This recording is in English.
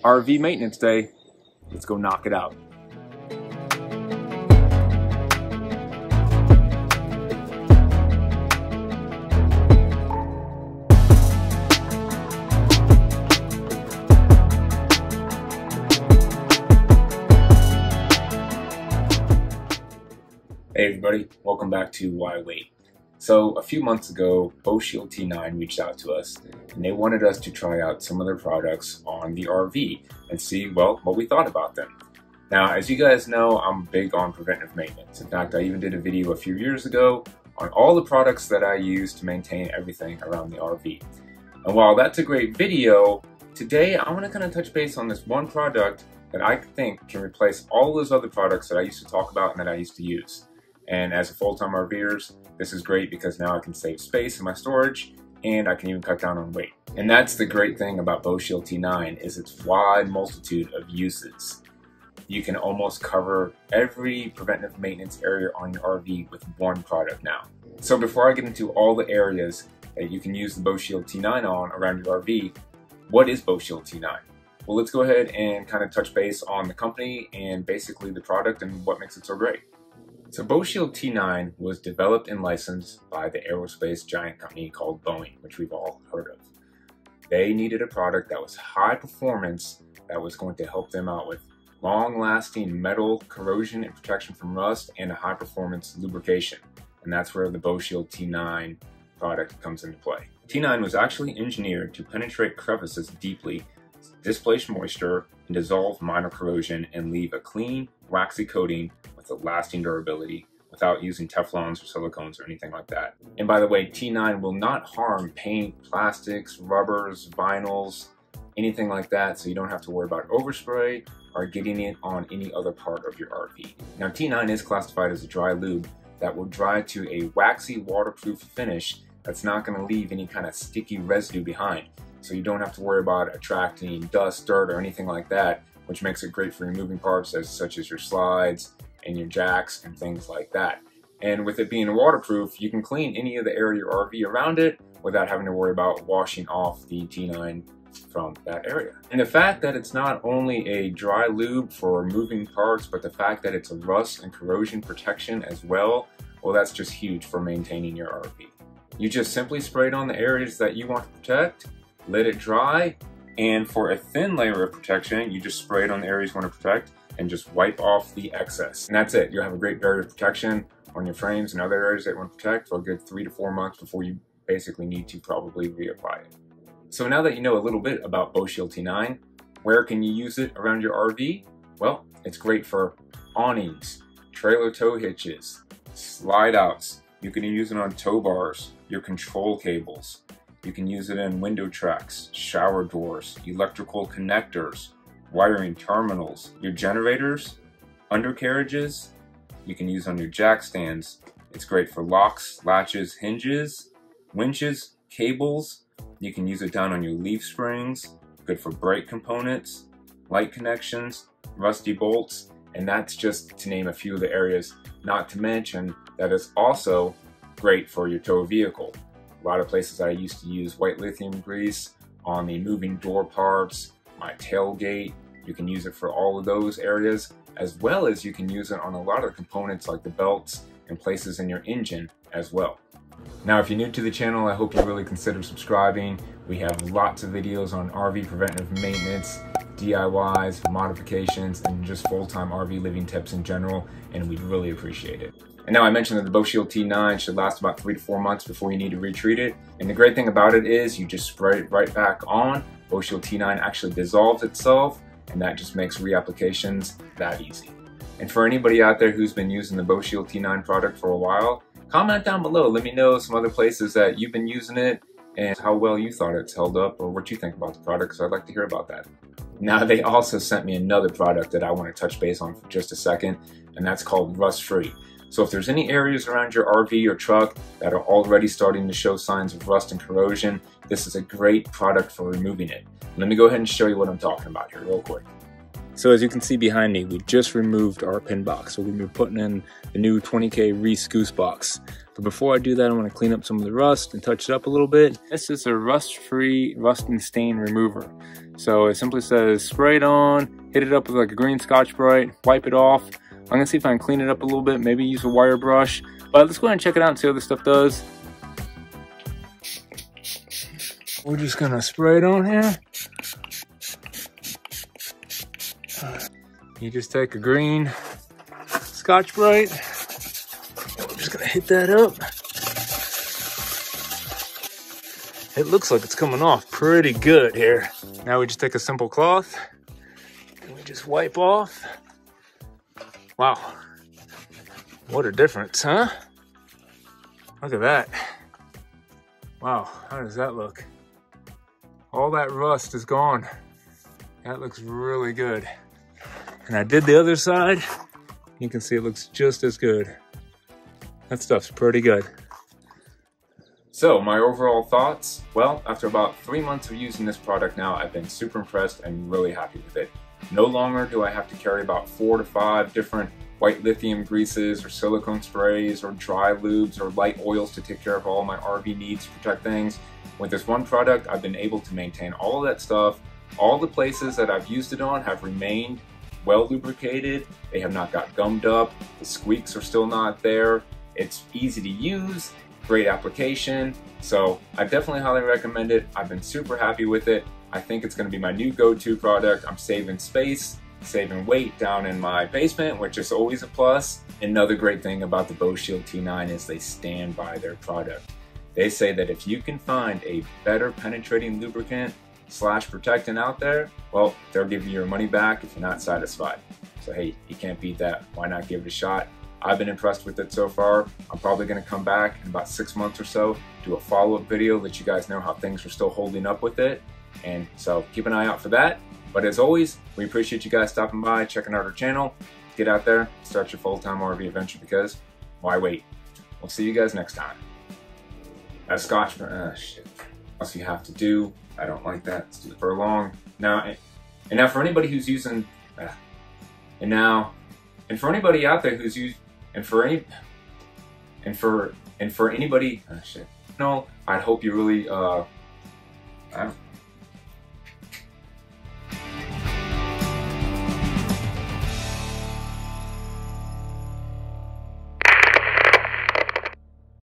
RV maintenance day. Let's go knock it out. Hey everybody, welcome back to Why Wait. So a few months ago, Boeshield T-9 reached out to us and they wanted us to try out some of their products on the RV and see, well, what we thought about them. Now, as you guys know, I'm big on preventive maintenance. In fact, I even did a video a few years ago on all the products that I use to maintain everything around the RV. And while that's a great video, today I want to kind of touch base on this one product that I think can replace all those other products that I used to talk about and that I used to use. And as a full-time RVers, this is great because now I can save space in my storage and I can even cut down on weight. And that's the great thing about Boeshield T-9 is its wide multitude of uses. You can almost cover every preventive maintenance area on your RV with one product now. So before I get into all the areas that you can use the Boeshield T-9 on around your RV, what is Boeshield T-9? Well, let's go ahead and kind of touch base on the company and basically the product and what makes it so great. So Boeshield T-9 was developed and licensed by the aerospace giant company called Boeing, which we've all heard of. They needed a product that was high performance, that was going to help them out with long-lasting metal corrosion and protection from rust and a high-performance lubrication. And that's where the Boeshield T-9 product comes into play. T-9 was actually engineered to penetrate crevices deeply, displace moisture, and dissolve minor corrosion and leave a clean, waxy coating with a lasting durability without using Teflons or silicones or anything like that. And by the way, T-9 will not harm paint, plastics, rubbers, vinyls, anything like that, so you don't have to worry about overspray or getting it on any other part of your RV. Now, T-9 is classified as a dry lube that will dry to a waxy, waterproof finish that's not going to leave any kind of sticky residue behind. So you don't have to worry about attracting dust, dirt, or anything like that, which makes it great for removing parts such as your slides and your jacks and things like that. And with it being waterproof, you can clean any of the area of your RV around it without having to worry about washing off the T-9 from that area. And the fact that it's not only a dry lube for removing parts, but the fact that it's a rust and corrosion protection as well, well, that's just huge for maintaining your RV. You just simply spray it on the areas that you want to protect, let it dry, and for a thin layer of protection, you just spray it on the areas you want to protect and just wipe off the excess. And that's it. You'll have a great barrier of protection on your frames and other areas that you want to protect for a good 3 to 4 months before you basically need to probably reapply it. So now that you know a little bit about Boeshield T-9, where can you use it around your RV? Well, it's great for awnings, trailer tow hitches, slide outs. You can use it on tow bars, your control cables. You can use it in window tracks, shower doors, electrical connectors, wiring terminals, your generators, undercarriages. You can use on your jack stands. It's great for locks, latches, hinges, winches, cables. You can use it down on your leaf springs. Good for brake components, light connections, rusty bolts, and that's just to name a few of the areas, not to mention that it's also great for your tow vehicle. A lot of places I used to use white lithium grease on the moving door parts, my tailgate. You can use it for all of those areas, as well as you can use it on a lot of the components like the belts and places in your engine as well. Now, if you're new to the channel, I hope you really consider subscribing. We have lots of videos on RV preventive maintenance, DIYs, modifications, and just full-time RV living tips in general, and we'd really appreciate it. And now I mentioned that the Boeshield T-9 should last about 3 to 4 months before you need to retreat it. And the great thing about it is you just spray it right back on. Boeshield T-9 actually dissolves itself, and that just makes reapplications that easy. And for anybody out there who's been using the Boeshield T-9 product for a while, comment down below. Let me know some other places that you've been using it and how well you thought it's held up or what you think about the product, so I'd like to hear about that. Now, they also sent me another product that I want to touch base on for just a second, and that's called Rust Free. So if there's any areas around your RV or truck that are already starting to show signs of rust and corrosion, this is a great product for removing it. Let me go ahead and show you what I'm talking about here real quick. So as you can see behind me, we just removed our pin box. So we're going to be putting in the new 20K Reese Goose box. But before I do that, I want to clean up some of the rust and touch it up a little bit. This is a rust-free rust and stain remover. So it simply says spray it on, hit it up with like a green Scotch-Brite, wipe it off. I'm gonna see if I can clean it up a little bit, maybe use a wire brush. But let's go ahead and check it out and see how this stuff does. We're just gonna spray it on here. You just take a green Scotch-Brite. We're just gonna hit that up. It looks like it's coming off pretty good here. Now we just take a simple cloth and we just wipe off. Wow, what a difference, huh? Look at that. Wow, how does that look? All that rust is gone. That looks really good. And I did the other side. You can see it looks just as good. That stuff's pretty good. So my overall thoughts, well, after about 3 months of using this product now, I've been super impressed and really happy with it. No longer do I have to carry about 4 to 5 different white lithium greases or silicone sprays or dry lubes or light oils to take care of all my RV needs to protect things. With this one product, I've been able to maintain all of that stuff. All the places that I've used it on have remained well lubricated. They have not got gummed up. The squeaks are still not there. It's easy to use, great application. So I definitely highly recommend it. I've been super happy with it. I think it's gonna be my new go-to product. I'm saving space, saving weight down in my basement, which is always a plus. Another great thing about the Boeshield T-9 is they stand by their product. They say that if you can find a better penetrating lubricant / protectant out there, well, they'll give you your money back if you're not satisfied. So hey, you can't beat that. Why not give it a shot? I've been impressed with it so far. I'm probably gonna come back in about 6 months or so, do a follow-up video, let you guys know how things are still holding up with it. And so keep an eye out for that. But as always, we appreciate you guys stopping by, checking out our channel. Get out there, start your full-time RV adventure, because why wait? We'll see you guys next time. That Scotch, shit. Else you have to do. I don't like that. It's too furlong. Now, and now for anybody who's using, and for anybody out there who's used, and for anybody, shit. No, I hope you really, I don't